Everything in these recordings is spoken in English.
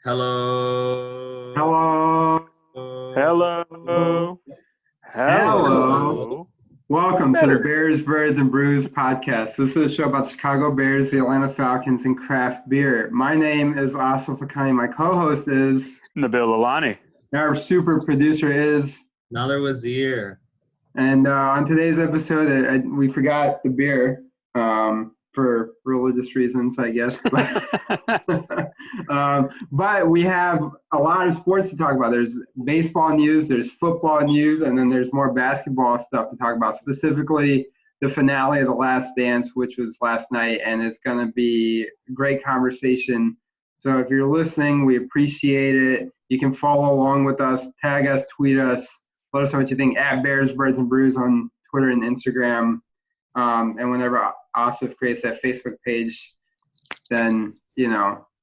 Hello. Hello. Hello. Hello. Hello. Welcome to the Better. Bears, Birds, and Brews podcast. This is a show about the Chicago Bears, the Atlanta Falcons, and craft beer. My name is Asif Lakhani. My co-host is, Nabil Alani. and our super producer is, Another Wazir. and on today's episode, we forgot the beer for religious reasons, I guess. But we have a lot of sports to talk about. There's baseball news, there's football news, and then there's more basketball stuff to talk about, specifically the finale of The Last Dance, which was last night, and it's going to be a great conversation. So if you're listening, we appreciate it. You can follow along with us, tag us, tweet us, let us know what you think at Bears, Birds, and Brews on Twitter and Instagram. And whenever Asif creates that Facebook page, then,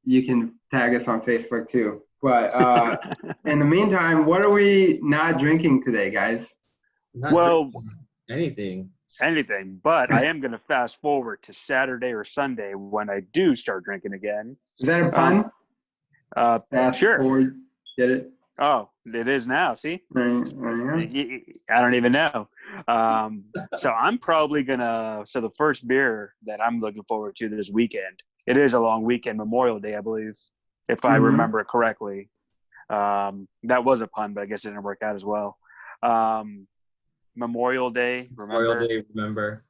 you can tag us on Facebook too. But in the meantime, what are we not drinking today, guys? Not drinking Anything. But I am going to fast forward to Saturday or Sunday when I do start drinking again. Is that a pun? Fast Sure. forward. Get it? Oh, it is now. See? There you I don't even know. So I'm probably so the first beer that I'm looking forward to this weekend, it is a long weekend, Memorial Day, I believe, if I remember it correctly. That was a pun, but I guess it didn't work out as well. Memorial Day, remember.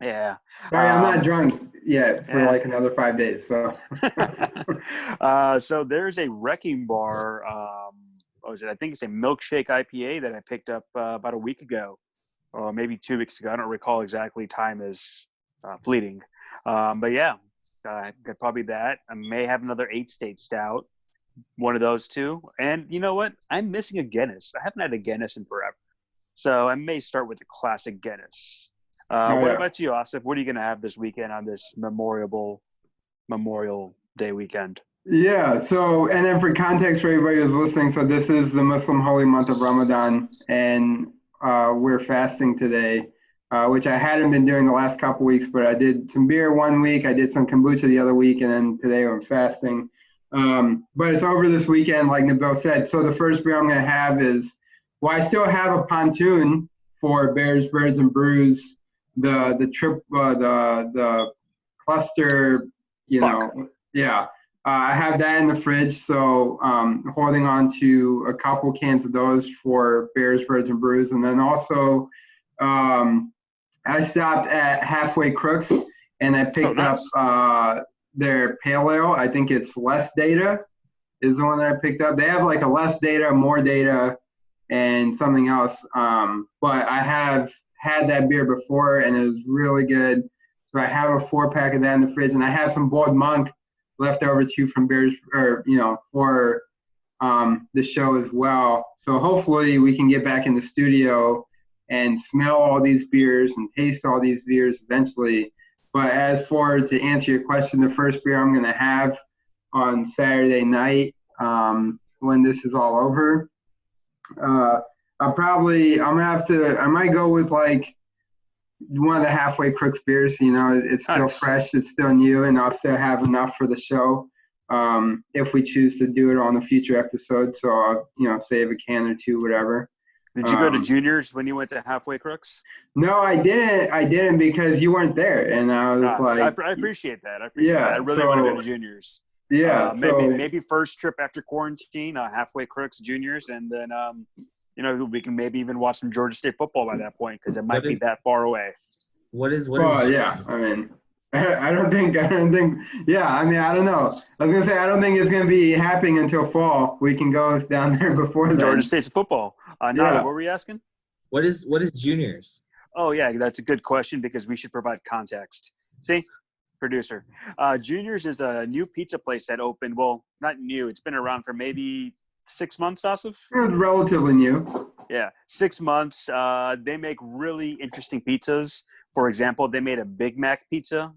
Yeah. Sorry, I'm not drunk yet for like another 5 days. So, So there's a Wrecking Bar. What was it? I think it's a milkshake IPA that I picked up about a week ago, or maybe 2 weeks ago. I don't recall exactly. Time is fleeting. But yeah, got probably that. I may have another 8-state stout, one of those two. And you know what? I'm missing a Guinness. I haven't had a Guinness in forever. So I may start with the classic Guinness. What about you, Asif? What are you going to have this weekend on this Memorial Day weekend? Yeah, so, and then for context for everybody who's listening, so this is the Muslim holy month of Ramadan, and we're fasting today, which I hadn't been doing the last couple weeks, but I did some beer one week, I did some kombucha the other week, and then today I'm fasting. But it's over this weekend, like Nabil said. So the first beer I'm going to have is, well, I still have a pontoon for Bears, Birds, and Brews, the cluster, yeah. I have that in the fridge, so holding on to a couple cans of those for Bears, Birds, and Brews. And then also I stopped at Halfway Crooks, and I picked up their Pale Ale. I think it's Less Data is the one that I picked up. They have like a Less Data, More Data, and something else. But I have had that beer before, and it was really good. So I have a 4-pack of that in the fridge, and I have some Boiled Monk left over too from Bears, or for the show as well. So hopefully we can get back in the studio and smell all these beers and taste all these beers eventually. But as for to answer your question, the first beer I'm going to have on Saturday night when this is all over, I might go with like one of the Halfway Crooks beers. It's still fresh, it's still new, and I'll still have enough for the show if we choose to do it on a future episode. So I'll save a can or two, whatever. Did you go to Juniors when you went to Halfway Crooks? No, I didn't because you weren't there, and I was I appreciate that. I really want to go to Juniors. Yeah, maybe first trip after quarantine, Halfway Crooks Juniors, and then we can maybe even watch some Georgia State football by that point because it might be that far away. Yeah. I mean, I don't think. Yeah, I mean, I don't know. I was gonna say I don't think it's gonna be happening until fall. We can go down there before then. Georgia State's football. Nada, what were you asking? What is Juniors? Oh yeah, that's a good question because we should provide context. See, producer, Juniors is a new pizza place that opened. Well, not new. It's been around for maybe 6 months, Asif? It's relatively new. Yeah, 6 months. They make really interesting pizzas. For example, they made a Big Mac pizza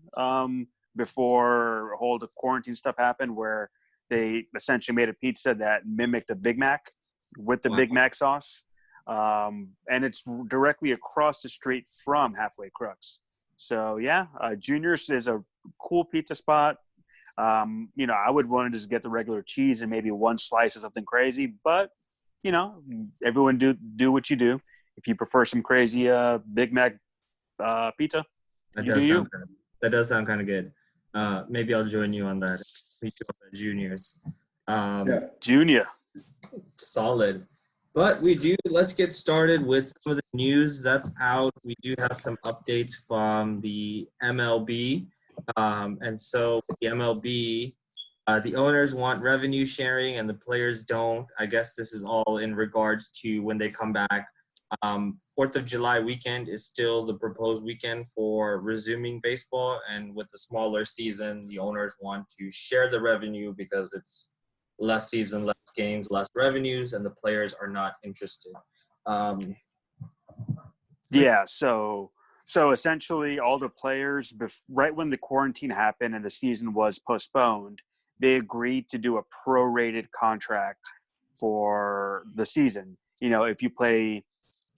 before all the quarantine stuff happened, where they essentially made a pizza that mimicked a Big Mac with the Big Mac sauce. And it's directly across the street from Halfway Crooks. So, yeah, Junior's is a cool pizza spot. I would want to just get the regular cheese and maybe one slice of something crazy. But, everyone do what you do. If you prefer some crazy Big Mac pizza, That you do does you. sound good. That does sound kind of good. Maybe I'll join you on that. Meet you on the juniors. Junior. Solid. But let's get started with some of the news that's out. We do have some updates from the MLB. And so with the MLB, the owners want revenue sharing and the players don't. I guess this is all in regards to when they come back. 4th of July weekend is still the proposed weekend for resuming baseball. And with the smaller season, the owners want to share the revenue because it's less season, less games, less revenues, and the players are not interested. Yeah, so essentially all the players, right when the quarantine happened and the season was postponed, they agreed to do a prorated contract for the season. If you play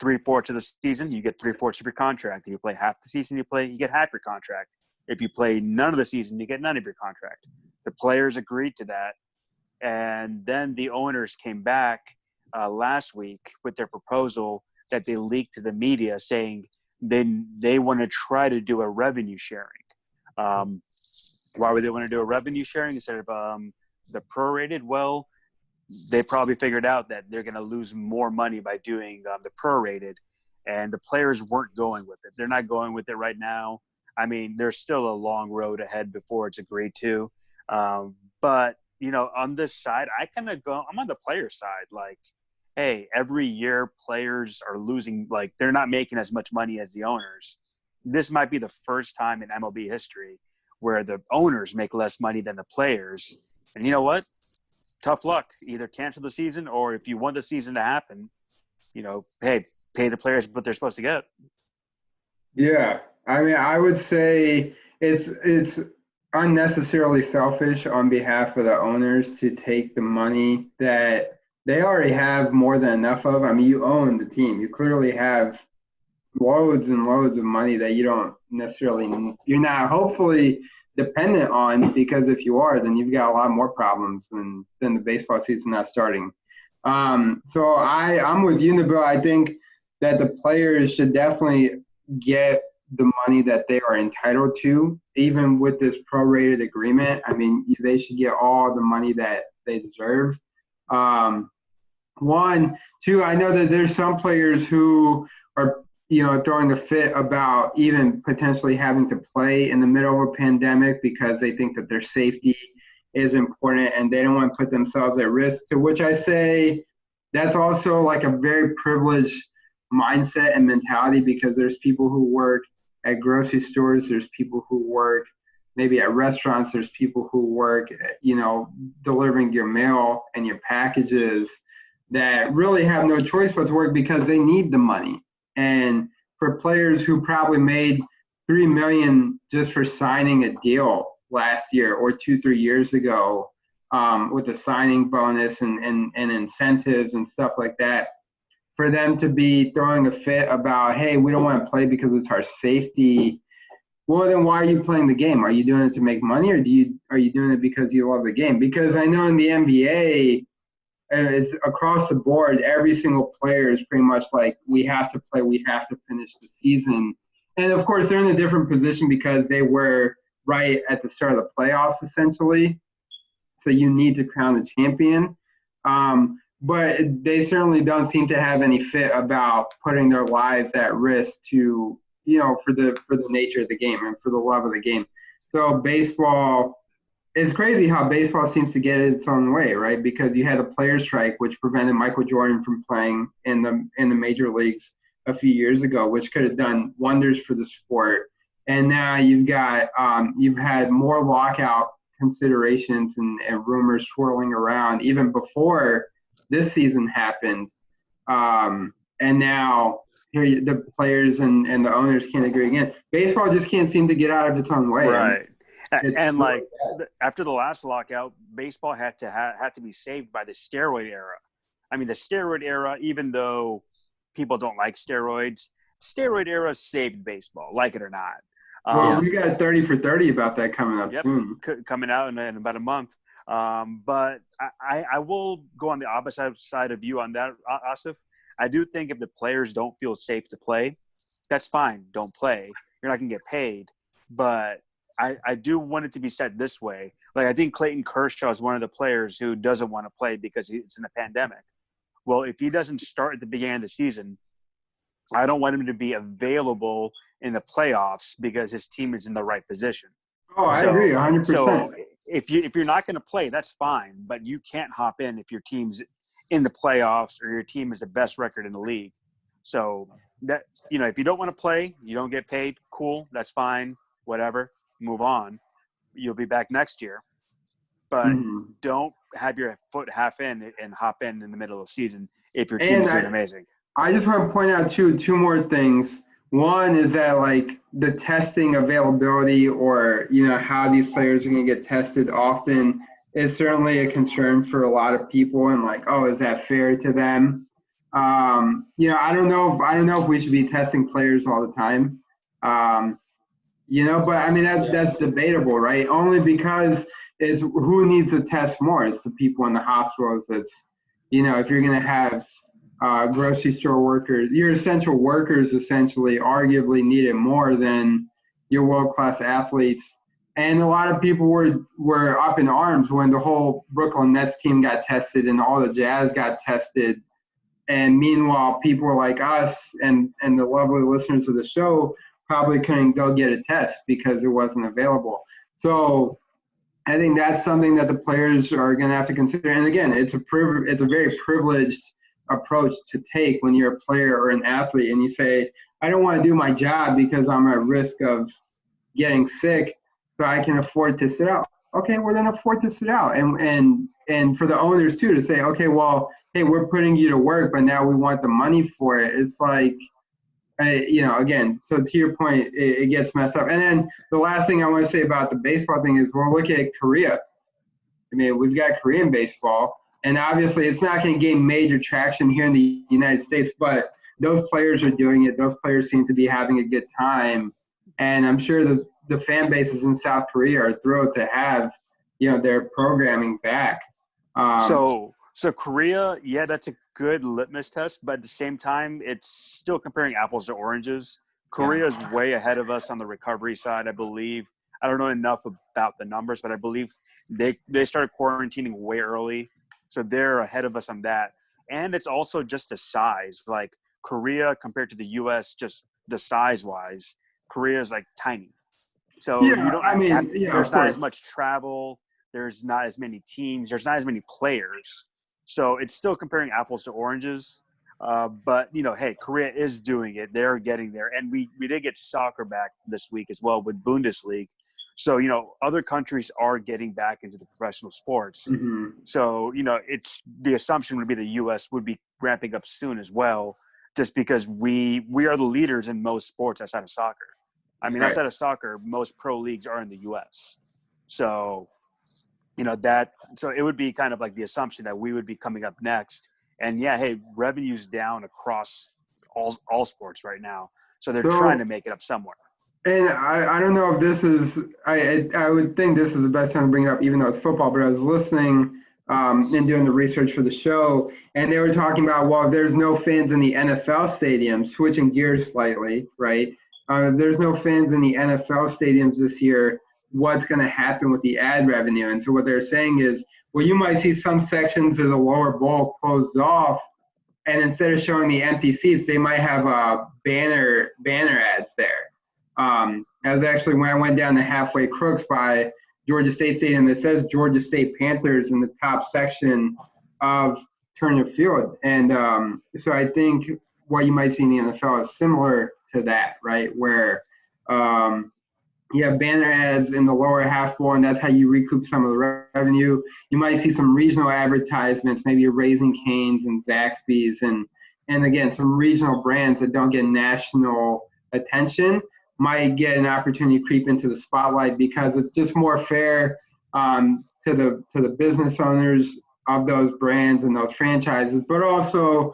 3/4 of the season, you get 3/4 of your contract. If you play half the season, you get half your contract. If you play none of the season, you get none of your contract. The players agreed to that. And then the owners came back last week with their proposal that they leaked to the media saying they want to try to do a revenue sharing. Why would they want to do a revenue sharing instead of the prorated? Well, they probably figured out that they're going to lose more money by doing the prorated, and the players weren't going with it. They're not going with it right now. I mean, there's still a long road ahead before it's agreed to. But on this side, I'm on the player side. Like, hey, every year players are losing, like they're not making as much money as the owners. This might be the first time in MLB history where the owners make less money than the players. And you know what? Tough luck. Either cancel the season, or if you want the season to happen, hey, pay the players what they're supposed to get. Yeah, I mean, I would say it's unnecessarily selfish on behalf of the owners to take the money that they already have more than enough of. I mean, you own the team. You clearly have loads and loads of money that you don't necessarily, you're not hopefully dependent on, because if you are, then you've got a lot more problems than the baseball season not starting. So I'm with you, Nabil. I think that the players should definitely get the money that they are entitled to, even with this prorated agreement. I mean, they should get all the money that they deserve. One, two, I know that there's some players who are, throwing a fit about even potentially having to play in the middle of a pandemic because they think that their safety is important and they don't want to put themselves at risk. To which I say that's also like a very privileged mindset and mentality, because there's people who work at grocery stores, there's people who work maybe at restaurants, there's people who work, delivering your mail and your packages that really have no choice but to work because they need the money. And for players who probably made $3 million just for signing a deal last year or 2-3 years ago, with a signing bonus and incentives and stuff like that, for them to be throwing a fit about, hey, we don't want to play because it's our safety. Well, then why are you playing the game? Are you doing it to make money, or are you doing it because you love the game? Because I know in the NBA, it's across the board, every single player is pretty much like, we have to play, we have to finish the season. And of course, they're in a different position because they were right at the start of the playoffs, essentially. So you need to crown the champion. But they certainly don't seem to have any fit about putting their lives at risk to, for the nature of the game and for the love of the game. So baseball, it's crazy how baseball seems to get its own way, right? Because you had a players' strike, which prevented Michael Jordan from playing in the major leagues a few years ago, which could have done wonders for the sport. And now you've had more lockout considerations and rumors swirling around even before this season happened. And now here the players and the owners can't agree again. Baseball just can't seem to get out of its own way. Right. And like after the last lockout, baseball had to be saved by the steroid era. I mean, the steroid era, even though people don't like steroids, steroid era saved baseball, like it or not. Well, we got 30 for 30 about that coming up soon. Coming out in about a month. But I will go on the opposite side of you on that, Asif. I do think if the players don't feel safe to play, that's fine. Don't play. You're not going to get paid. But I do want it to be said this way. Like, I think Clayton Kershaw is one of the players who doesn't want to play because it's in a pandemic. Well, if he doesn't start at the beginning of the season, I don't want him to be available in the playoffs because his team is in the right position. Oh, I agree 100%. So if you're not going to play, that's fine, but you can't hop in if your team's in the playoffs or your team is the best record in the league. So that, if you don't want to play, you don't get paid, cool, that's fine, whatever, move on. You'll be back next year. But don't have your foot half in and hop in the middle of the season if your team is doing amazing. I just want to point out two more things. One is that, like, the testing availability, or how these players are going to get tested often, is certainly a concern for a lot of people. And like, oh, is that fair to them? I don't know if we should be testing players all the time. But I mean that's debatable, right? Only because it's who needs to test more. It's the people in the hospitals. It's if you're going to have grocery store workers, your essential workers essentially arguably need it more than your world-class athletes. And a lot of people were up in arms when the whole Brooklyn Nets team got tested and all the Jazz got tested. And meanwhile, people like us and the lovely listeners of the show probably couldn't go get a test because it wasn't available. So I think that's something that the players are going to have to consider. And again, it's a very privileged approach to take when you're a player or an athlete and you say, I don't want to do my job because I'm at risk of getting sick, so I can afford to sit out. Okay, well then afford to sit out. And for the owners too to say, okay, well, hey, we're putting you to work, but now we want the money for it. It's like, again, so to your point, it gets messed up. And then the last thing I want to say about the baseball thing is, well, look at Korea. I mean, we've got Korean baseball. And obviously, it's not going to gain major traction here in the United States, but those players are doing it. Those players seem to be having a good time. And I'm sure the fan bases in South Korea are thrilled to have, their programming back. So Korea, yeah, that's a good litmus test. But at the same time, it's still comparing apples to oranges. Korea is way ahead of us on the recovery side, I believe. I don't know enough about the numbers, but I believe they started quarantining way early. So they're ahead of us on that. And it's also just the size. Like, Korea compared to the U.S., just the size-wise, Korea is like tiny. So there's not as much travel. There's not as many teams. There's not as many players. So it's still comparing apples to oranges. But, hey, Korea is doing it. They're getting there. And we did get soccer back this week as well with Bundesliga. So, other countries are getting back into the professional sports. Mm-hmm. So, it's the assumption would be the U.S. would be ramping up soon as well, just because we are the leaders in most sports outside of soccer. I mean, outside of soccer, most pro leagues are in the U.S. So, so it would be kind of like the assumption that we would be coming up next. And yeah, hey, revenue's down across all sports right now. So they're trying to make it up somewhere. And I don't know if this is I would think this is the best time to bring it up, even though it's football. But I was listening and doing the research for the show, and they were talking about, well, if there's no fans in the NFL stadiums, switching gears slightly, right? If there's no fans in the NFL stadiums this year, what's going to happen with the ad revenue? And so what they're saying is, well, you might see some sections of the lower bowl closed off, and instead of showing the empty seats, they might have banner ads there. As actually when I went down to Halfway Crooks by Georgia State Stadium, it says Georgia State Panthers in the top section of Turner Field. And so I think what you might see in the NFL is similar to that, right? Where you have banner ads in the lower half bowl, and that's how you recoup some of the revenue. You might see some regional advertisements, maybe Raising Cane's and Zaxby's, and again, some regional brands that don't get national attention might get an opportunity to creep into the spotlight because it's just more fair to the business owners of those brands and those franchises, but also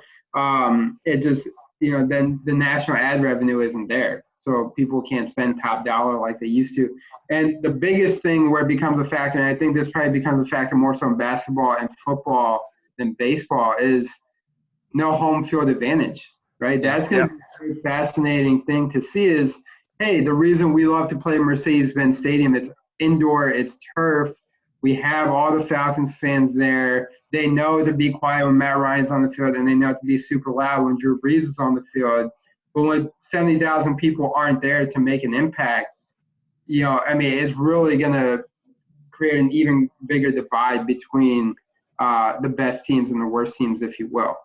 it just, then the national ad revenue isn't there. so people can't spend top dollar like they used to. And the biggest thing where it becomes a factor, and I think this probably becomes a factor more so in basketball and football than baseball, is no home field advantage, right? That's going to be a very fascinating thing to see is, hey, the reason we love to play Mercedes-Benz Stadium, it's indoor, it's turf. We have all the Falcons fans there. They know to be quiet when Matt Ryan's on the field, and they know to be super loud when Drew Brees is on the field. But when 70,000 people aren't there to make an impact, it's really going to create an even bigger divide between the best teams and the worst teams, if you will.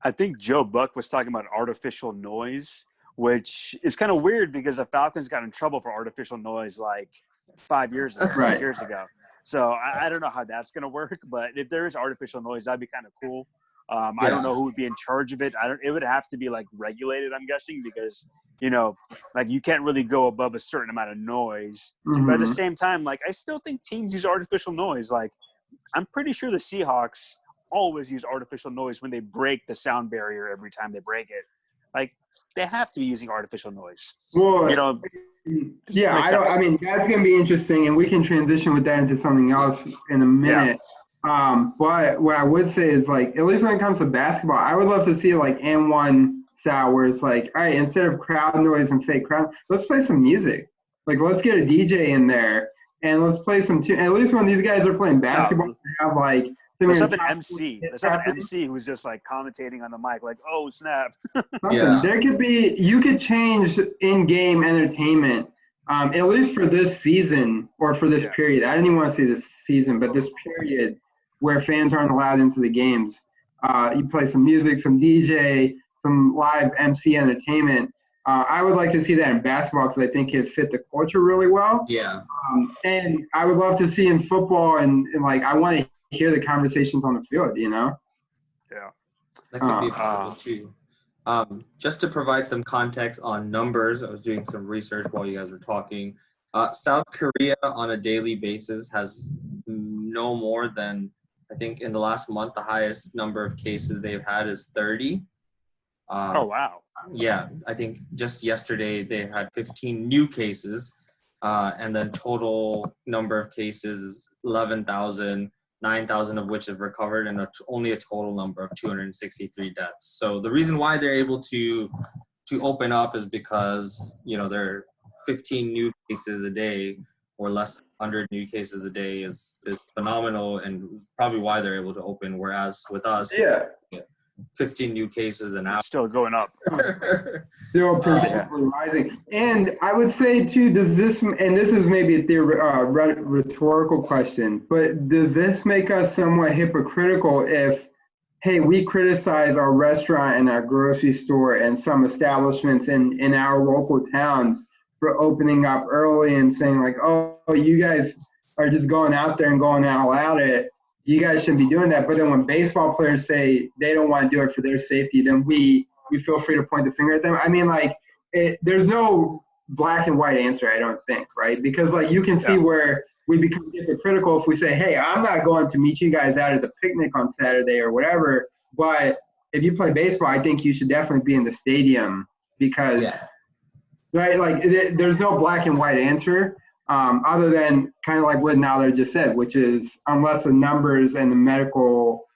I think Joe Buck was talking about artificial noise, which is kind of weird because the Falcons got in trouble for artificial noise like 5 years ago, 6 years ago. So I don't know how that's going to work, but if there is artificial noise, that'd be kind of cool. I don't know who would be in charge of it. It would have to be like regulated, I'm guessing, because like you can't really go above a certain amount of noise. Mm-hmm. But at the same time, like I still think teams use artificial noise. Like I'm pretty sure the Seahawks always use artificial noise when they break the sound barrier every time they break it. Like they have to be using artificial noise. Well, I mean that's going to be interesting, and we can transition with that into something else in a minute. Yeah. But what I would say is, like, at least when it comes to basketball, I would love to see like N1 style where it's like, all right, instead of crowd noise and fake crowd, let's play some music. Like let's get a DJ in there and let's play some at least when these guys are playing basketball, they have like let's have an MC. Let's have an MC who's just like commentating on the mic, like, "Oh snap!" There could be. You could change in-game entertainment, at least for this season or for this period. I didn't even want to say this season, but this period where fans aren't allowed into the games. You play some music, some DJ, some live MC entertainment. I would like to see that in basketball because I think it fit the culture really well. Yeah. And I would love to see in football and like I want to hear the conversations on the field, Yeah. That could be possible too. Just to provide some context on numbers, I was doing some research while you guys were talking. South Korea on a daily basis has no more than, I think in the last month, the highest number of cases they've had is 30. Oh, wow. Yeah, I think just yesterday they had 15 new cases, and then total number of cases is 11,000. 9,000 of which have recovered, and only a total number of 263 deaths. So the reason why they're able to open up is because there are 15 new cases a day, or less than 100 new cases a day is phenomenal, and probably why they're able to open. Whereas with us, 15 new cases an hour, still going up, still persistently rising. And I would say too, does this, and this is maybe a rhetorical question, but does this make us somewhat hypocritical if, hey, we criticize our restaurant and our grocery store and some establishments in our local towns for opening up early and saying like, oh, you guys are just going out there and going all at it. You guys shouldn't be doing that. But then when baseball players say they don't want to do it for their safety, then we feel free to point the finger at them. I mean, like, there's no black and white answer, I don't think, right? Because, like, you can see where we become hypocritical if we say, hey, I'm not going to meet you guys out at the picnic on Saturday or whatever, but if you play baseball, I think you should definitely be in the stadium because, right, like, there's no black and white answer. Other than kind of like what Nader just said, which is unless the numbers and the medical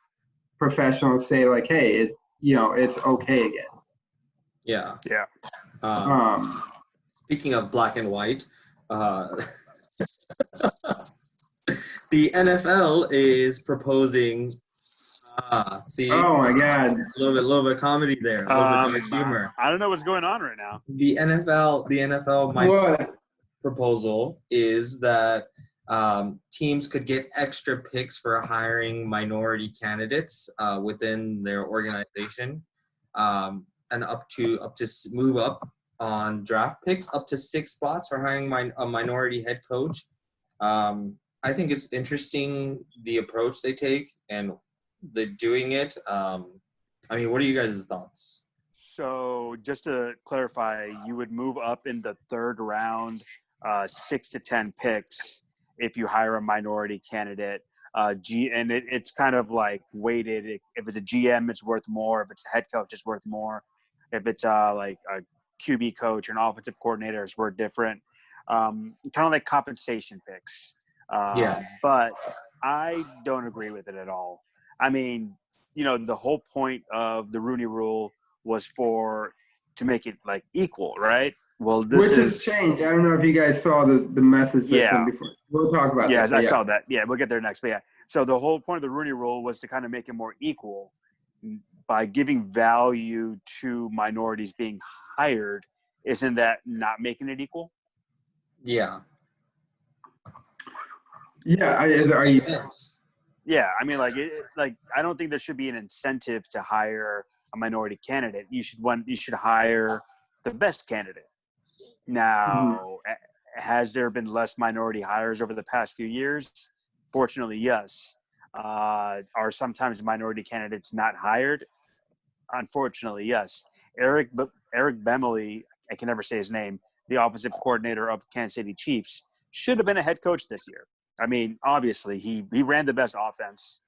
professionals say like, hey, it's okay again. Yeah. Yeah. Speaking of black and white, the NFL is proposing. See. Oh my God. A little bit of comedy there. A little bit of humor. I don't know what's going on right now. The NFL might. Proposal is that teams could get extra picks for hiring minority candidates within their organization, and up to move up on draft picks up to 6 spots for hiring a minority head coach. I think it's interesting the approach they take and they're doing it. I mean, what are you guys' thoughts? So just to clarify, you would move up in the 3rd round, 6 to 10 picks if you hire a minority candidate. And it's kind of like weighted. If it's a GM, it's worth more. If it's a head coach, it's worth more. If it's like a QB coach and offensive coordinators were different, kind of like compensation picks. Yeah. But I don't agree with it at all. I mean, the whole point of the Rooney Rule was to make it like equal, right? Well, Which has changed. I don't know if you guys saw the message I sent before. We'll talk about that. Yeah, I saw that. Yeah, we'll get there next. But yeah, so the whole point of the Rooney Rule was to kind of make it more equal by giving value to minorities being hired. Isn't that not making it equal? Yeah. Yeah. Are you? Yeah, I mean, like I don't think there should be an incentive to hire a minority candidate. You should hire the best candidate. Now, has there been less minority hires over the past few years? Fortunately, yes. Are sometimes minority candidates not hired? Unfortunately, yes. Eric Bemley, I can never say his name, the offensive coordinator of Kansas City Chiefs, should have been a head coach this year. I mean, obviously, he ran the best offense.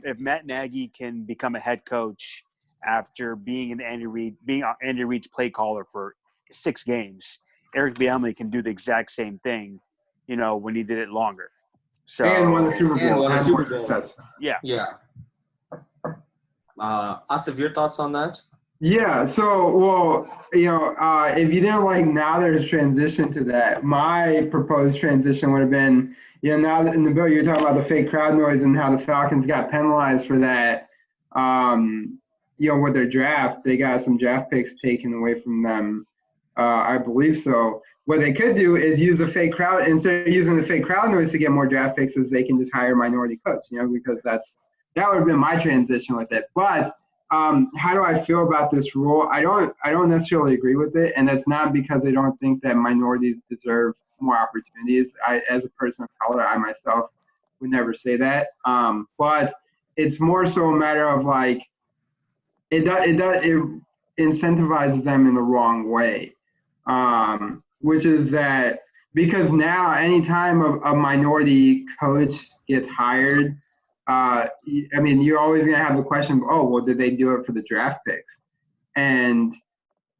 If Matt Nagy can become a head coach after being Andy Reid's play caller for 6 games, Eric Bieniemy can do the exact same thing, when he did it longer. So and won the Super Bowl. Yeah. Yeah. Asif, your thoughts on that? Yeah. So, well, if you didn't like Nader's transition to that, my proposed transition would have been, now that in the bill you're talking about the fake crowd noise and how the Falcons got penalized for that. With their draft, they got some draft picks taken away from them. I believe so. What they could do is use the fake crowd instead of using the fake crowd noise to get more draft picks, is they can just hire a minority coach. Because that would have been my transition with it. But how do I feel about this rule? I don't necessarily agree with it, and that's not because I don't think that minorities deserve more opportunities. As a person of color, I myself would never say that. But it's more so a matter of like it incentivizes them in the wrong way, which is that because now anytime a minority coach gets hired, you're always going to have the question, did they do it for the draft picks? And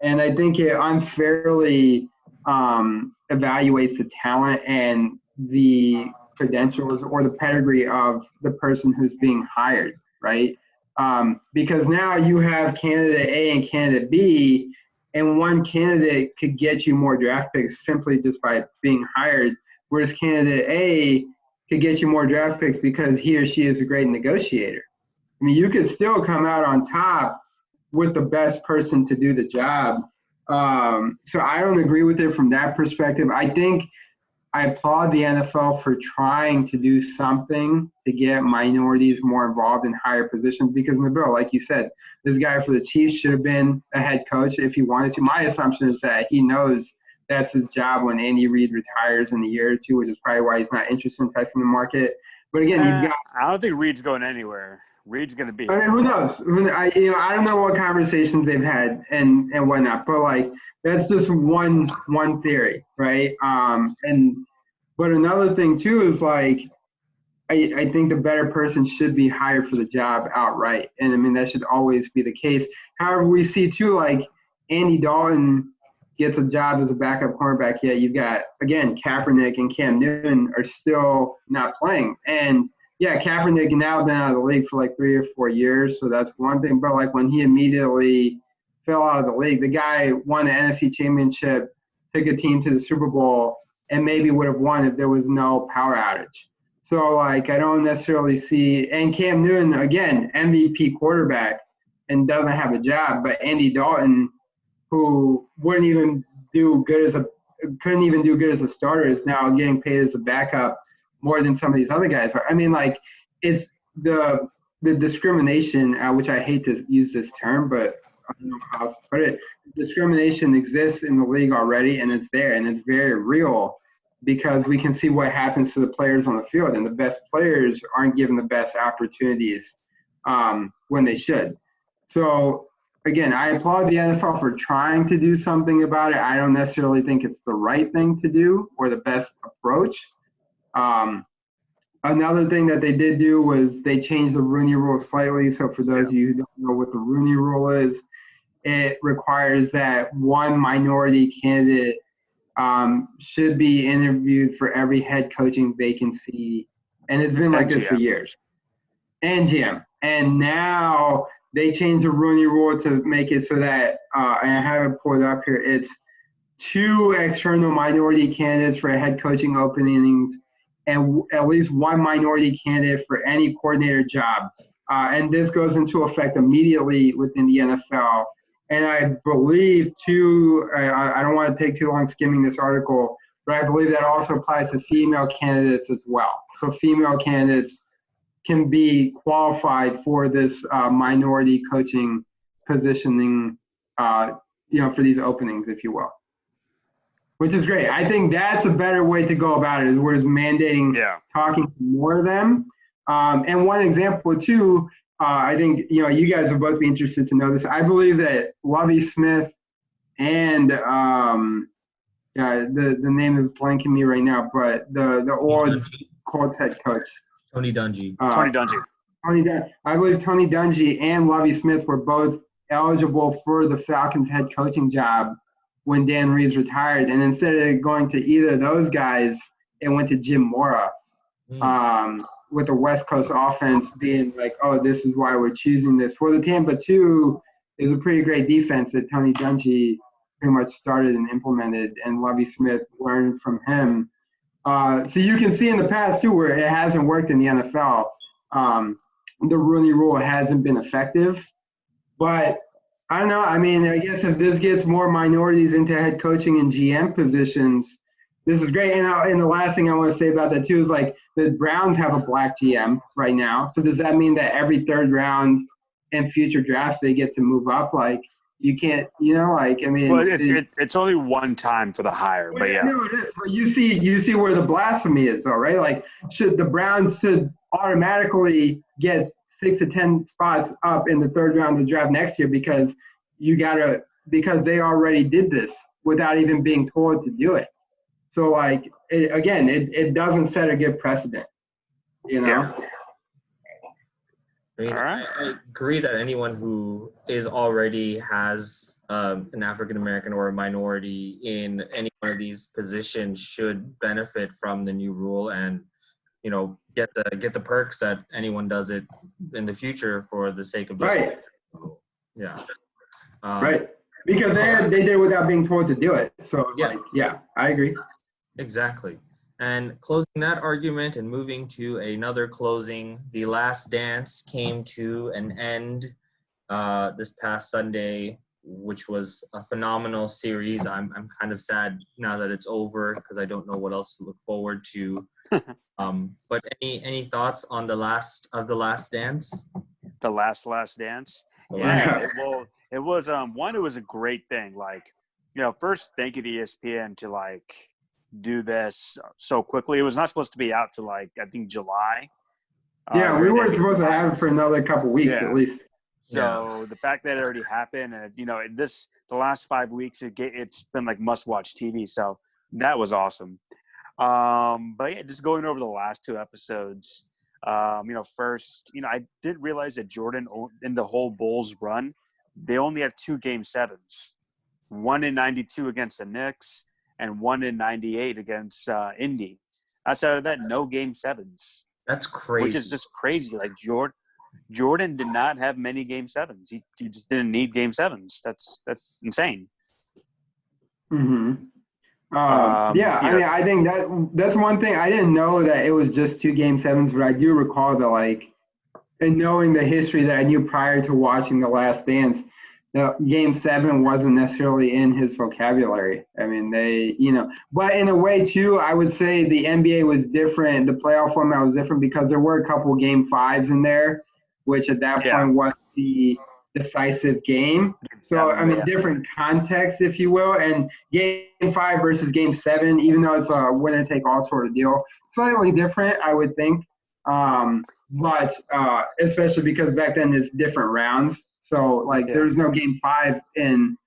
I think it unfairly evaluates the talent and the credentials or the pedigree of the person who's being hired, right? Because now you have candidate A and candidate B, and one candidate could get you more draft picks simply just by being hired, whereas candidate A could get you more draft picks because he or she is a great negotiator. I mean, you could still come out on top with the best person to do the job. So I don't agree with it from that perspective. I think I applaud the NFL for trying to do something to get minorities more involved in higher positions, because in the bill, like you said, this guy for the Chiefs should have been a head coach if he wanted to. My assumption is that he knows that's his job when Andy Reid retires in a year or two, which is probably why he's not interested in testing the market. But again, I don't think Reid's going anywhere. Reid's going to be. I mean, who knows? I don't know what conversations they've had and whatnot. But like, that's just one theory, right? But another thing too is like, I think the better person should be hired for the job outright, and I mean that should always be the case. However, we see too, like Andy Dalton gets a job as a backup cornerback, yet you've got, again, Kaepernick and Cam Newton are still not playing. And, yeah, Kaepernick now been out of the league for like 3 or 4 years, so that's one thing. But, like, when he immediately fell out of the league, the guy won the NFC Championship, took a team to the Super Bowl, and maybe would have won if there was no power outage. So, like, I don't necessarily see – and Cam Newton, again, MVP quarterback and doesn't have a job, but Andy Dalton – who couldn't even do good as a starter, is now getting paid as a backup more than some of these other guys are. I mean, like, it's the discrimination, which I hate to use this term, but I don't know how else to put it. Discrimination exists in the league already, and it's there, and it's very real because we can see what happens to the players on the field, and the best players aren't given the best opportunities when they should. So, again, I applaud the NFL for trying to do something about it. I don't necessarily think it's the right thing to do or the best approach. Another thing that they did do was they changed the Rooney Rule slightly. So for those of you who don't know what the Rooney Rule is, it requires that one minority candidate should be interviewed for every head coaching vacancy. And it's been like this for years. And GM. And now they changed the Rooney Rule to make it so that, and I have it pulled up here, it's 2 external minority candidates for head coaching openings and at least 1 minority candidate for any coordinator job. And this goes into effect immediately within the NFL. And I believe, too, I don't want to take too long skimming this article, but I believe that also applies to female candidates as well. So female candidates can be qualified for this minority coaching positioning, for these openings, if you will, which is great. I think that's a better way to go about it, is whereas mandating talking to more of them. And one example, too, I think, you guys will both be interested to know this. I believe that Lovie Smith and the name is blanking me right now, but the old Colts head coach. Tony Dungy. I believe Tony Dungy and Lovie Smith were both eligible for the Falcons head coaching job when Dan Reeves retired. And instead of going to either of those guys, it went to Jim Mora. With the West Coast offense being like, oh, this is why we're choosing this. Well, the Tampa 2 is a pretty great defense that Tony Dungy pretty much started and implemented, and Lovie Smith learned from him. So you can see in the past, too, where it hasn't worked in the NFL, the Rooney Rule hasn't been effective. But I don't know. I mean, I guess if this gets more minorities into head coaching and GM positions, this is great. And the last thing I want to say about that, too, is like the Browns have a black GM right now. So does that mean that every third round and future drafts they get to move up? Like, you can't, I mean. Well, it's only one time for the hire, but yeah. No, it is. But you see where the blasphemy is, though, right? Like, the Browns should automatically get 6 to 10 spots up in the third round of the draft next year because they already did this without even being told to do it. So, like, it doesn't set a good precedent, Yeah. I mean, I agree that anyone who already has an African-American or a minority in any one of these positions should benefit from the new rule and, get the perks that anyone does it in the future for the sake of just rule. Yeah. Right. Because they did it without being told to do it. So, I agree. Exactly. And closing that argument and moving to another closing, The Last Dance came to an end this past Sunday, which was a phenomenal series. I'm kind of sad now that it's over because I don't know what else to look forward to. But any thoughts on The Last Dance? The last dance? Yeah. It was it was a great thing. Like, first, thank you to ESPN to do this so quickly. It was not supposed to be out till I think July. Yeah, we weren't supposed to have it for another couple weeks at least. So the fact that it already happened, and the last 5 weeks, it's been like must-watch TV. So that was awesome. But yeah, just going over the last 2 episodes. First, I didn't realize that Jordan in the whole Bulls run, they only have 2 Game 7s, one in '92 against the Knicks, and one in '98 against Indy. Outside of that, no Game 7s. That's crazy. Which is just crazy. Like Jordan did not have many Game 7s. He just didn't need Game 7s. That's insane. Mm-hmm. I mean, I think that's one thing. I didn't know that it was just 2 Game 7s, but I do recall that, and knowing the history that I knew prior to watching The Last Dance, Game 7 wasn't necessarily in his vocabulary. I mean, but in a way too, I would say the NBA was different. The playoff format was different because there were a couple Game 5s in there, which at that point was the decisive game. So, I mean, different context, if you will. And Game 5 versus Game 7, even though it's a winner-take-all sort of deal, slightly different, I would think. But especially because back then it's different rounds. So, there was no Game 5 in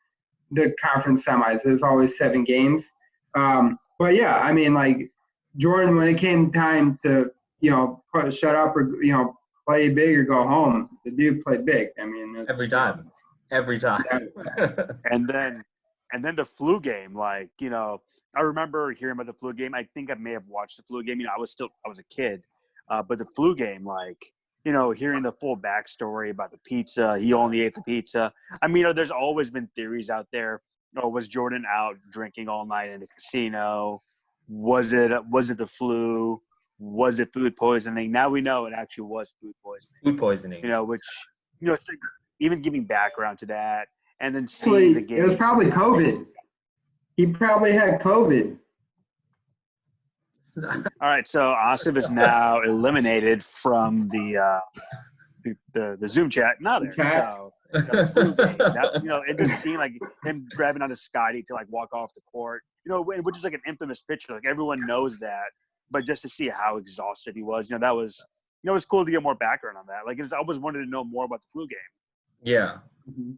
the conference semis. There's always 7 games. But, yeah, I mean, Jordan, when it came time to, shut up or, play big or go home, the dude played big. I mean, every time. every time. and then the flu game, like, you know, I remember hearing about the flu game. I think I may have watched the flu game. You know, I was a kid, but the flu game, like, you know, hearing the full backstory about the pizza, he only ate the pizza. I mean, you know, there's always been theories out there. You know, was Jordan out drinking all night in the casino? Was it the flu? Was it food poisoning? Now we know it actually was food poisoning. Food poisoning. You know, which, you know, even giving background to that, and then seeing the game. It was probably COVID. He probably had COVID. All right, so Asif is now eliminated from the Zoom chat. Now there. So, you know, it just seemed like him grabbing onto Scotty to like walk off the court. You know, which is like an infamous picture. Like everyone knows that, but just to see how exhausted he was, you know, that was, you know, it was cool to get more background on that. Like, I always wanted to know more about the flu game. Yeah. Mm-hmm.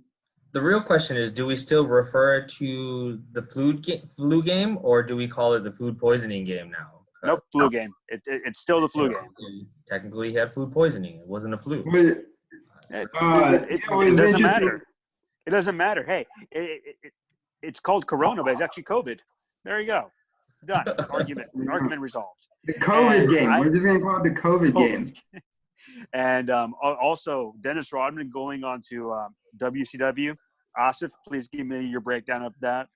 The real question is, do we still refer to the flu game, or do we call it the food poisoning game now? Nope, flu game. It's still the flu game. Technically, he had food poisoning. It wasn't a flu. It doesn't matter. It doesn't matter. Hey, it's called Corona, but it's actually COVID. There you go. Done. Argument resolved. The COVID game. We're just going to call it the COVID game. And also, Dennis Rodman going on to WCW. Asif, please give me your breakdown of that.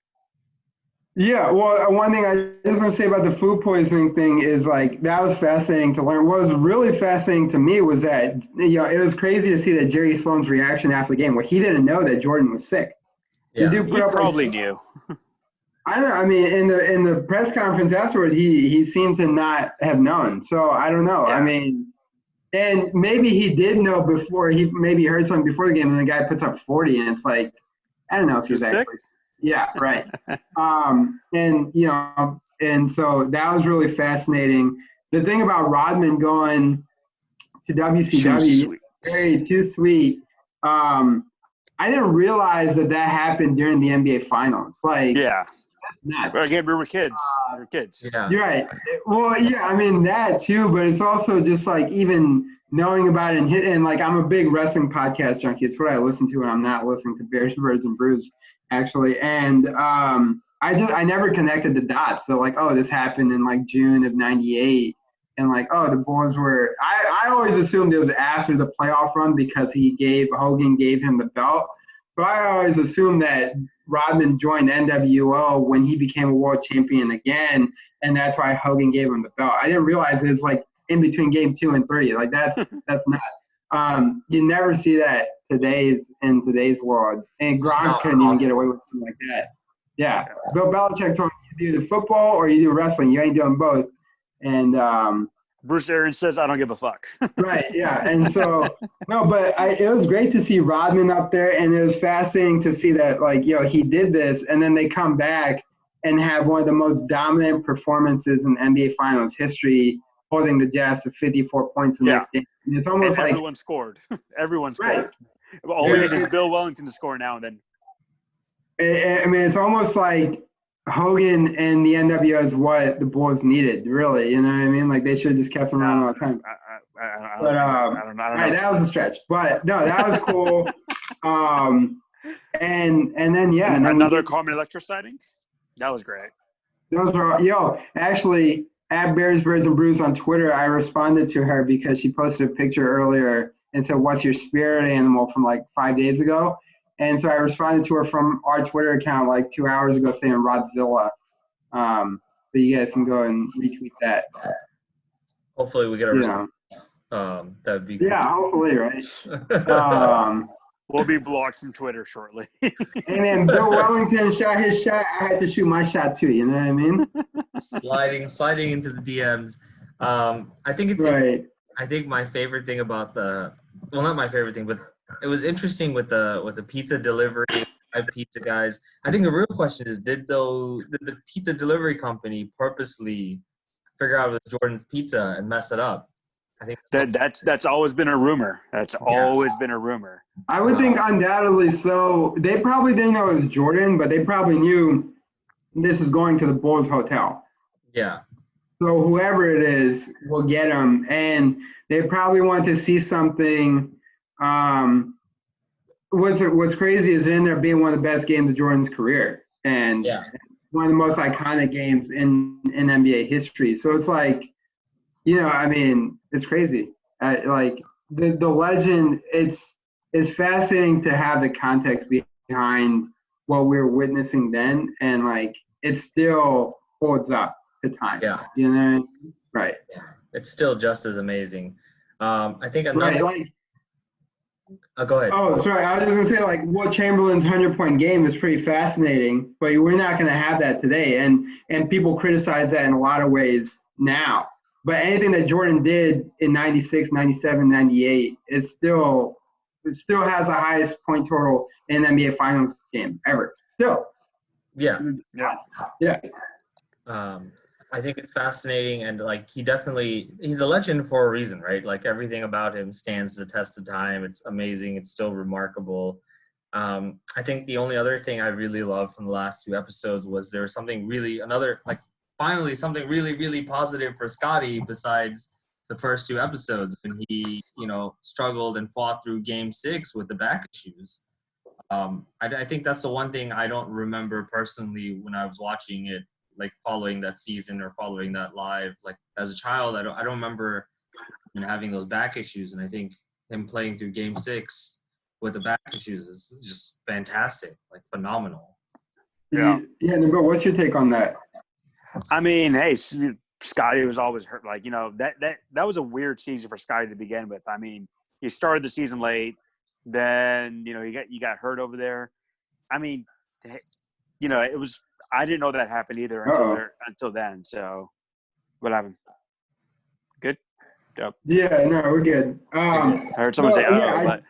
Yeah, well, one thing I just want to say about the food poisoning thing is, like, that was fascinating to learn. What was really fascinating to me was that, you know, it was crazy to see that Jerry Sloan's reaction after the game, where he didn't know that Jordan was sick. Yeah, he probably knew. I don't know. I mean, in the press conference afterward, he seemed to not have known. So I don't know. Yeah. I mean, and maybe he did know before. He maybe heard something before the game, and the guy puts up 40, and it's like, I don't know if he's actually sick. Yeah, right. And, you know, and so that was really fascinating. The thing about Rodman going to WCW, too sweet. I didn't realize that happened during the NBA Finals. Like, yeah. That's nuts. Again, we were kids. We were kids. Yeah. You're right. Well, yeah, I mean, that too, but it's also just like even knowing about it and like I'm a big wrestling podcast junkie. It's what I listen to when I'm not listening to Bears, Birds, and Brews. Actually, and I never connected the dots. So like, oh, this happened in like June of '98, and like, oh, the Bulls were. I always assumed it was after the playoff run because Hogan gave him the belt. So I always assumed that Rodman joined NWO when he became a world champion again, and that's why Hogan gave him the belt. I didn't realize it was like in between game 2 and 3. Like that's nuts. You never see that in today's world. And Gronk couldn't even get away with something like that. Yeah. Bill Belichick told me you do the football or you do wrestling. You ain't doing both. And Bruce Arians says, I don't give a fuck. Right, yeah. And so, no, but it was great to see Rodman up there, and it was fascinating to see that, like, he did this, and then they come back and have one of the most dominant performances in NBA Finals history, holding the Jazz to 54 points in the next game. And it's almost like everyone scored. Everyone scored. Right. All we need is Bill Wellington to score now and then. I mean, it's almost like Hogan and the NWO is what the Bulls needed, really. You know what I mean? Like, they should have just kept him around all the time. I don't know. Right, that was a stretch. But, no, that was cool. And then, yeah. And then another Carmen Electra sighting? That was great. Those were, actually, at Bears, Birds, and Brews on Twitter, I responded to her because she posted a picture earlier and said, what's your spirit animal from like 5 days ago? And so I responded to her from our Twitter account like 2 hours ago saying Rodzilla. So you guys can go and retweet that. Hopefully we get a response. That would be good. Yeah, hopefully, right? We'll be blocked from Twitter shortly. And then Bill Wellington shot his shot. I had to shoot my shot too. You know what I mean? Sliding into the DMs. I think it's right. I think my favorite thing about not my favorite thing, but it was interesting with the pizza delivery, pizza guys. I think the real question is, did the pizza delivery company purposely figure out it was Jordan's pizza and mess it up? I think that's always been a rumor. That's always been a rumor. I would think undoubtedly so. They probably didn't know it was Jordan, but they probably knew this is going to the Bulls hotel. Yeah. So whoever it is will get him, and they probably want to see something what's crazy is it ended up being one of the best games of Jordan's career, and Yeah. one of the most iconic games in NBA history. So it's like, I mean, it's crazy. Like the legend, it's fascinating to have the context behind what we were witnessing then, and like it still holds up to time. Yeah. You know, right? Yeah. It's still just as amazing. I think another. Right, like. Go ahead. Oh, sorry. I was just gonna say, like, Will Chamberlain's 100-point game is pretty fascinating, but we're not gonna have that today, and people criticize that in a lot of ways now. But anything that Jordan did in 96, 97, 98, it still has the highest point total in an NBA Finals game ever. Still. Yeah. Yeah. I think it's fascinating, and like he's a legend for a reason, right? Like everything about him stands the test of time. It's amazing. It's still remarkable. I think the only other thing I really loved from the last 2 episodes was there was finally something really, really positive for Scotty besides the first 2 episodes when he, struggled and fought through Game 6 with the back issues. I think that's the one thing I don't remember personally when I was watching it, like following that season or following that live. Like as a child, I don't remember having those back issues, and I think him playing through Game 6 with the back issues is just fantastic, like phenomenal. Yeah. But what's your take on that? I mean, hey, Scotty was always hurt. Like, that was a weird season for Scotty to begin with. I mean, he started the season late, then you got hurt over there. I mean, it was. I didn't know that happened either until then. So, what happened? Good. Yep. Yeah, no, we're good. I heard someone say, but.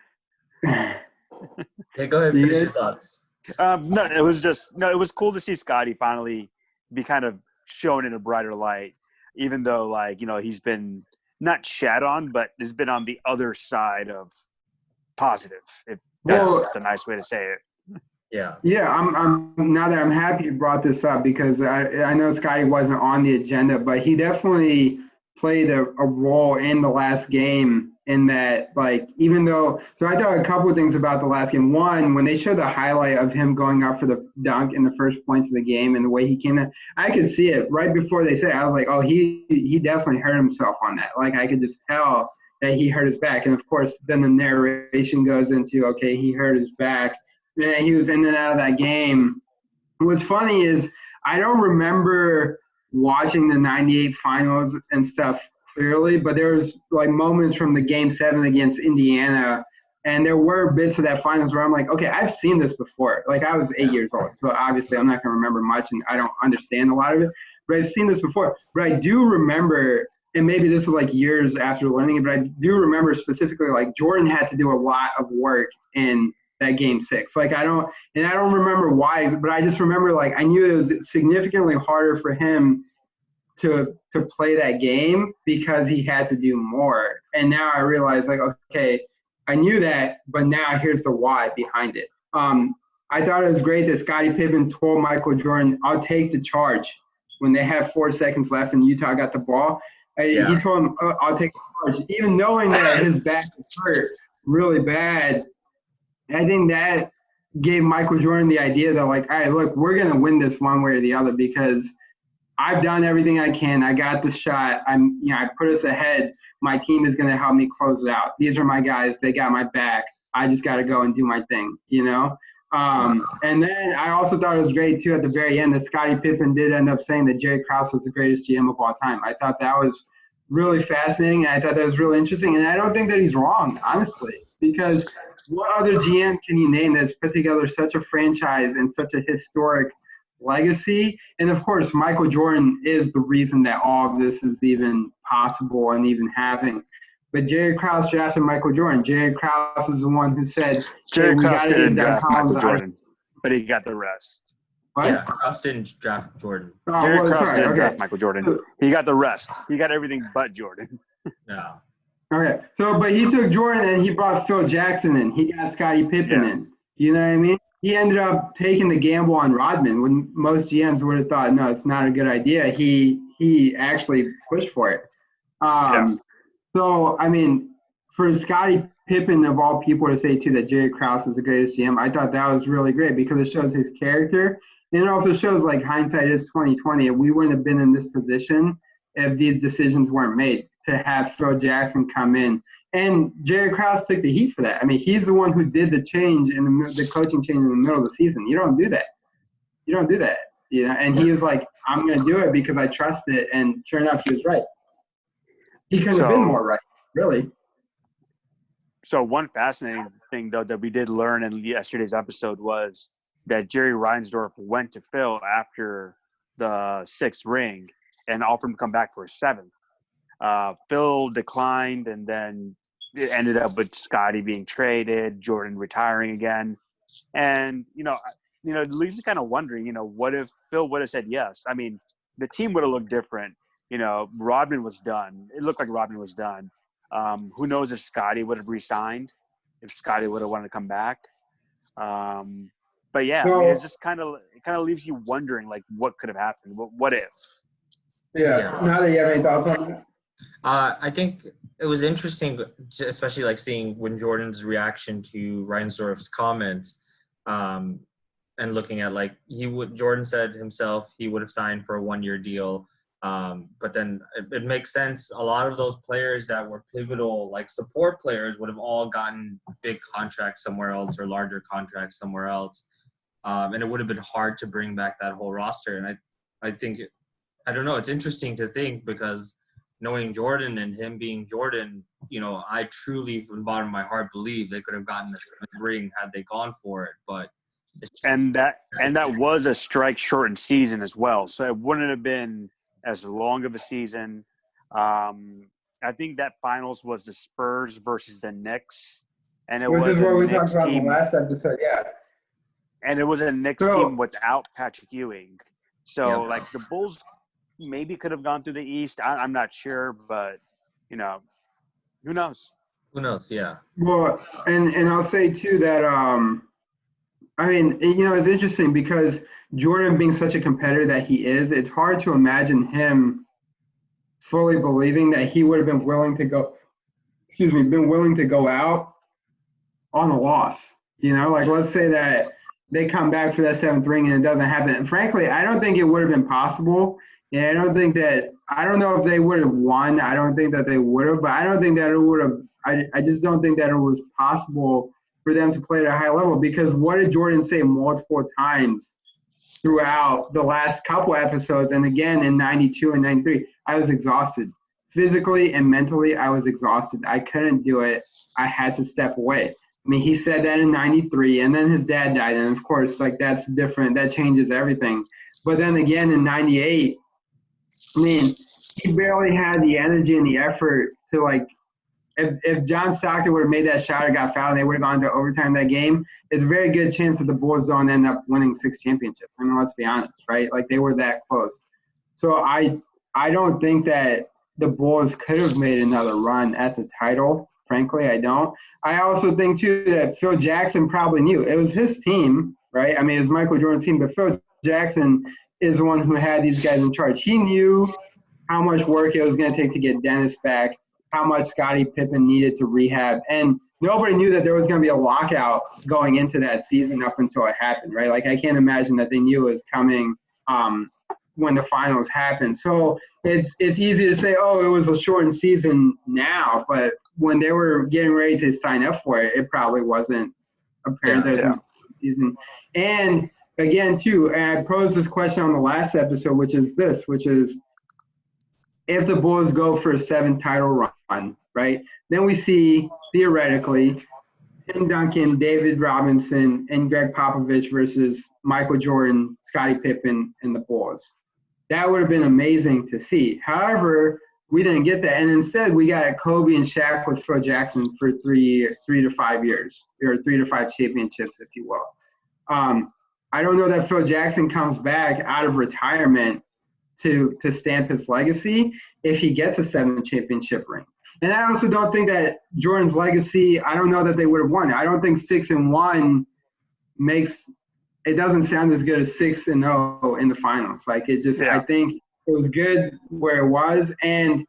Hey, go ahead. Finish your thoughts. No, it was cool to see Scotty finally be kind of shown in a brighter light, even though, like, he's been not shat on, but has been on the other side of positive, if that's a nice way to say it. Yeah. I'm now that I'm happy you brought this up, because I know Scotty wasn't on the agenda, but he definitely played a role in the last game in that, like, so I thought a couple of things about the last game. One, when they showed the highlight of him going up for the dunk in the first points of the game and the way he came in, I could see it right before they said it. I was like, oh, he definitely hurt himself on that. Like, I could just tell that he hurt his back. And of course, then the narration goes into, okay, he hurt his back. Man, he was in and out of that game. What's funny is I don't remember watching the 98 finals and stuff clearly, but there was like moments from the Game 7 against Indiana, and there were bits of that finals where I'm like, okay, I've seen this before. Like, I was 8 years old, so obviously I'm not going to remember much, and I don't understand a lot of it, but I've seen this before. But I do remember, and maybe this is like years after learning it, but I do remember specifically, like, Jordan had to do a lot of work in that Game 6. Like, I don't remember why, but I just remember, like, I knew it was significantly harder for him to play that game because he had to do more. And now I realize, like, okay, I knew that, but now here's the why behind it. I thought it was great that Scottie Pippen told Michael Jordan, I'll take the charge when they had 4 seconds left and Utah got the ball. He told him, I'll take the charge. Even knowing that his back was hurt really bad, I think that gave Michael Jordan the idea that, like, all right, look, we're going to win this one way or the other because I've done everything I can. I got the shot. I put us ahead. My team is going to help me close it out. These are my guys. They got my back. I just got to go and do my thing, And then I also thought it was great, too, at the very end that Scottie Pippen did end up saying that Jerry Krause was the greatest GM of all time. I thought that was really fascinating, and I thought that was really interesting. And I don't think that he's wrong, honestly, because what other GM can you name that's put together such a franchise and such a historic legacy? And of course, Michael Jordan is the reason that all of this is even possible and even happening. But Jerry Krause drafted Michael Jordan. Jerry Krause is the one who said, Jerry Krause didn't draft Michael Jordan, but he got the rest. What? Yeah, Krause didn't draft Jordan. Jerry Krause didn't draft Michael Jordan. He got the rest. He got everything but Jordan. Yeah. Okay. So, but he took Jordan and he brought Phil Jackson in. He got Scottie Pippen in. You know what I mean? He ended up taking the gamble on Rodman when most GMs would have thought, no, it's not a good idea. He actually pushed for it. So, I mean, for Scottie Pippen, of all people, to say, too, that Jerry Krause is the greatest GM, I thought that was really great because it shows his character. And it also shows, like, hindsight is 2020. If we wouldn't have been in this position if these decisions weren't made to have Phil Jackson come in. And Jerry Krause took the heat for that. I mean, he's the one who did the change in the coaching change in the middle of the season. You don't do that. You don't do that. You know? And he was like, I'm going to do it because I trust it. And sure enough, he was right. He couldn't have been more right, really. So one fascinating thing, though, that we did learn in yesterday's episode was that Jerry Reinsdorf went to Phil after the 6th ring and offered him to come back for a 7th. Phil declined, and then it ended up with Scotty being traded, Jordan retiring again. And, it leaves you kind of wondering, what if Phil would have said yes? I mean, the team would have looked different. Rodman was done. It looked like Rodman was done. Who knows if Scotty would have re-signed, if Scotty would have wanted to come back. But yeah, So, I mean, it kind of leaves you wondering, like, what could have happened? What if? Yeah. Now that you have any thoughts on that? I think it was interesting, especially like seeing when Jordan's reaction to Reinsdorf's comments, and looking at Jordan said himself he would have signed for a 1-year deal. But then it makes sense. A lot of those players that were pivotal, like support players, would have all gotten big contracts somewhere else or larger contracts somewhere else. And it would have been hard to bring back that whole roster. And I think, I don't know, it's interesting to think because knowing Jordan and him being Jordan, I truly, from the bottom of my heart, believe they could have gotten the 7th ring had they gone for it. But that was a strike-shortened season as well, so it wouldn't have been as long of a season. I think that finals was the Spurs versus the Knicks, and which is what we talked about in the last episode. Yeah, and it was a Knicks team without Patrick Ewing. So the Bulls maybe could have gone through the East. I'm not sure, but who knows? Who knows? Yeah. Well, and I'll say too that I mean, it's interesting because Jordan being such a competitor that he is, it's hard to imagine him fully believing that he would have been willing to go out on a loss. Let's say that they come back for that 7th ring and it doesn't happen. And frankly, I don't think it would have been possible. And I don't know if they would have won. I don't think that they would have, but I don't think that it would have. I just don't think that it was possible for them to play at a high level because what did Jordan say multiple times throughout the last couple episodes and again in 92 and 93? I was exhausted. Physically and mentally, I was exhausted. I couldn't do it. I had to step away. I mean, he said that in 93, and then his dad died. And, of course, that's different. That changes everything. But then again in 98, I mean, he barely had the energy and the effort to, if John Stockton would have made that shot or got fouled and they would have gone to overtime that game, it's a very good chance that the Bulls don't end up winning 6 championships. I mean, let's be honest, right? They were that close. So I don't think that the Bulls could have made another run at the title. Frankly, I don't. I also think, too, that Phil Jackson probably knew. It was his team, right? I mean, it was Michael Jordan's team, but Phil Jackson is the one who had these guys in charge. He knew how much work it was going to take to get Dennis back, how much Scottie Pippen needed to rehab. And nobody knew that there was going to be a lockout going into that season up until it happened, right? I can't imagine that they knew it was coming when the finals happened. So it's easy to say, oh, it was a shortened season now, but when they were getting ready to sign up for it, it probably wasn't apparent there's a season. And again, too, and I posed this question on the last episode, which is if the Bulls go for a 7th title run, right, then we see, theoretically, Tim Duncan, David Robinson, and Greg Popovich versus Michael Jordan, Scottie Pippen, and the Bulls. That would have been amazing to see. However, we didn't get that. And instead, we got Kobe and Shaq with Phil Jackson for 3 to 5 years, or 3 to 5 championships, if you will. I don't know that Phil Jackson comes back out of retirement to stamp his legacy if he gets a 7th championship ring. And I also don't think that Jordan's legacy, I don't know that they would have won. I don't think 6-1 it doesn't sound as good as 6-0 in the finals. I think it was good where it was. And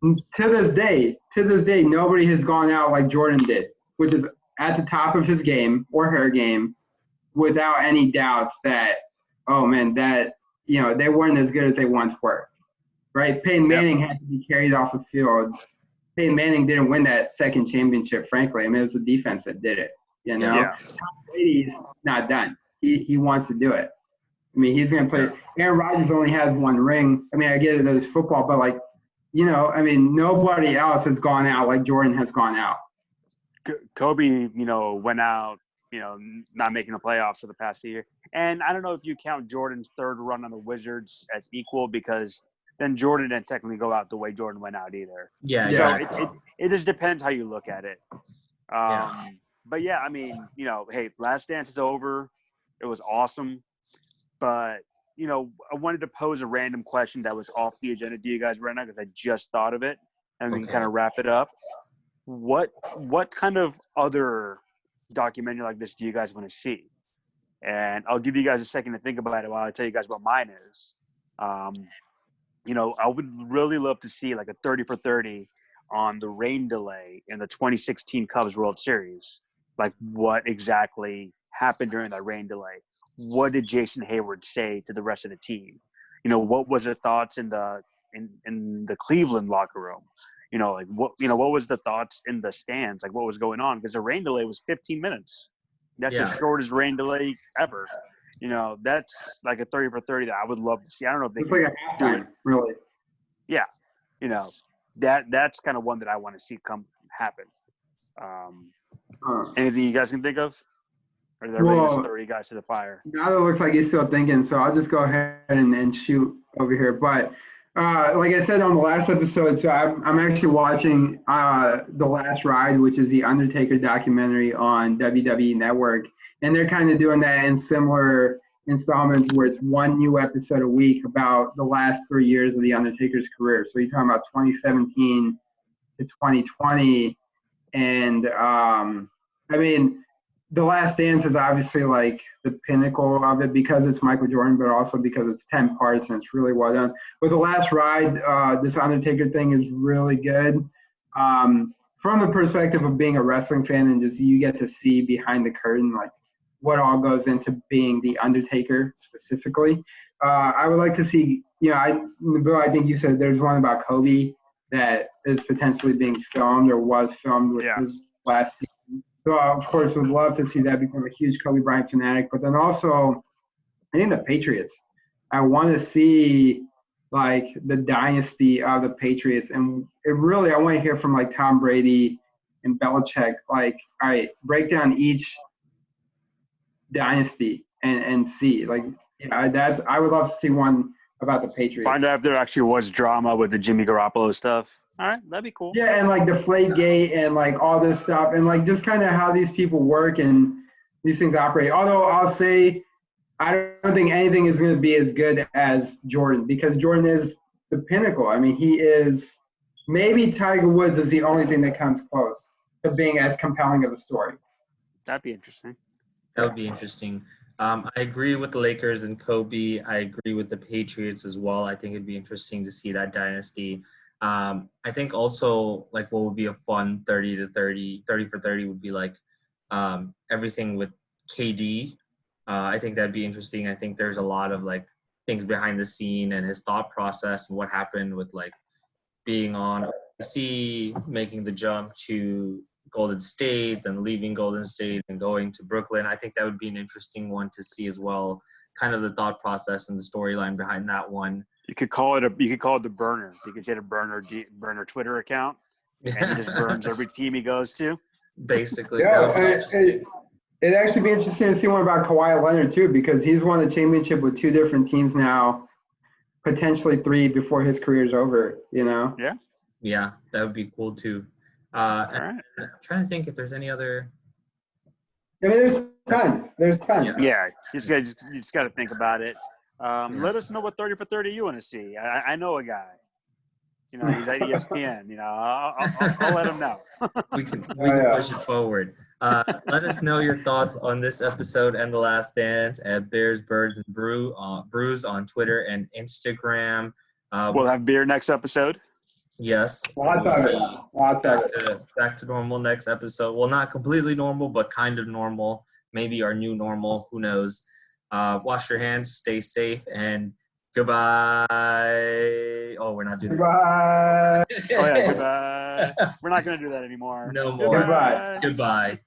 to this day, nobody has gone out like Jordan did. which is at the top of his game or her game, without any doubts that, oh man, that, they weren't as good as they once were, right? Peyton Manning had to be carried off the field. Peyton Manning didn't win that second championship, frankly. I mean, it was the defense that did it, Yeah. Tom Brady's not done. He wants to do it. I mean, he's going to play. Aaron Rodgers only has one ring. I mean, I get it, there's football, but like, I mean, nobody else has gone out like Jordan has gone out. Kobe, went out, not making the playoffs for the past year. And I don't know if you count Jordan's third run on the Wizards as equal, because then Jordan didn't technically go out the way Jordan went out either. Yeah. So it just depends how you look at it. But yeah, I mean, hey, Last Dance is over. It was awesome. But, I wanted to pose a random question that was off the agenda to you guys right now, because I just thought of it, and we can kind of wrap it up. What kind of other documentary like this do you guys want to see? And I'll give you guys a second to think about it while I tell you guys what mine is. I would really love to see like a 30 for 30 on the rain delay in the 2016 Cubs World Series. Like, what exactly happened during that rain delay? What did Jason Hayward say to the rest of the team? What was the thoughts in the Cleveland locker room? What was the thoughts in the stands? Like, what was going on? Because the rain delay was 15 minutes. That's the shortest rain delay ever. That's like a 30 for 30 that I would love to see. I don't know if they it's like a halftime, really. Yeah. That's kind of one that I want to see happen. Anything you guys can think of? Or is that ready to throw you guys to the fire? Now it looks like he's still thinking, so I'll just go ahead and shoot over here. But like I said on the last episode, so I'm actually watching The Last Ride, which is the Undertaker documentary on WWE Network. And they're kind of doing that in similar installments where it's one new episode a week about the last 3 years of The Undertaker's career. So you're talking about 2017 to 2020. And, I mean, The Last Dance is obviously like the pinnacle of it because it's Michael Jordan, but also because it's 10 parts and it's really well done. But The Last Ride, this Undertaker thing is really good. From the perspective of being a wrestling fan and just you get to see behind the curtain, like what all goes into being the Undertaker specifically. I would like to see, Bill, I think you said there's one about Kobe that is potentially being filmed or was filmed with his last season. So, of course, would love to see that because I'm a huge Kobe Bryant fanatic. But then also, I think the Patriots. I want to see, like, the dynasty of the Patriots. And I want to hear from, like, Tom Brady and Belichick. Like, all right, break down each dynasty and see. Like, I would love to see one about the Patriots. Find out if there actually was drama with the Jimmy Garoppolo stuff. All right, that'd be cool. Yeah, and like Deflategate and like all this stuff and like just kind of how these people work and these things operate. Although I'll say I don't think anything is going to be as good as Jordan because Jordan is the pinnacle. I mean, he is – maybe Tiger Woods is the only thing that comes close to being as compelling of a story. That'd be interesting. That would be interesting. I agree with the Lakers and Kobe. I agree with the Patriots as well. I think it'd be interesting to see that dynasty. I think also like what would be a fun 30 for 30 would be like everything with KD. I think that'd be interesting. I think there's a lot of like things behind the scene and his thought process and what happened with like being on OKC, making the jump to Golden State, then leaving Golden State and going to Brooklyn. I think that would be an interesting one to see as well, kind of the thought process and the storyline behind that one. You could call it the burner. You could get a burner Twitter account, and he just burns every team he goes to. Basically, it'd actually be interesting to see one about Kawhi Leonard too, because he's won the championship with two different teams now, potentially three before his career's over. Yeah, that would be cool too. All right. I'm trying to think if there's any other. I mean, there's tons. Yeah, you just got to think about it. Let us know what 30 for 30 you want to see. I know a guy. He's at ESPN. I'll let him know. we can push it forward. Let us know your thoughts on this episode and The Last Dance at Bears, Birds, and Brews on Twitter and Instagram. We'll have beer next episode. Yes. Lots of it. Lots of it. Back to normal next episode. Well, not completely normal, but kind of normal. Maybe our new normal. Who knows? Wash your hands, stay safe, and goodbye. Oh, we're not doing Goodbye. Oh yeah, goodbye. We're not gonna do that anymore. No more. Goodbye. Goodbye.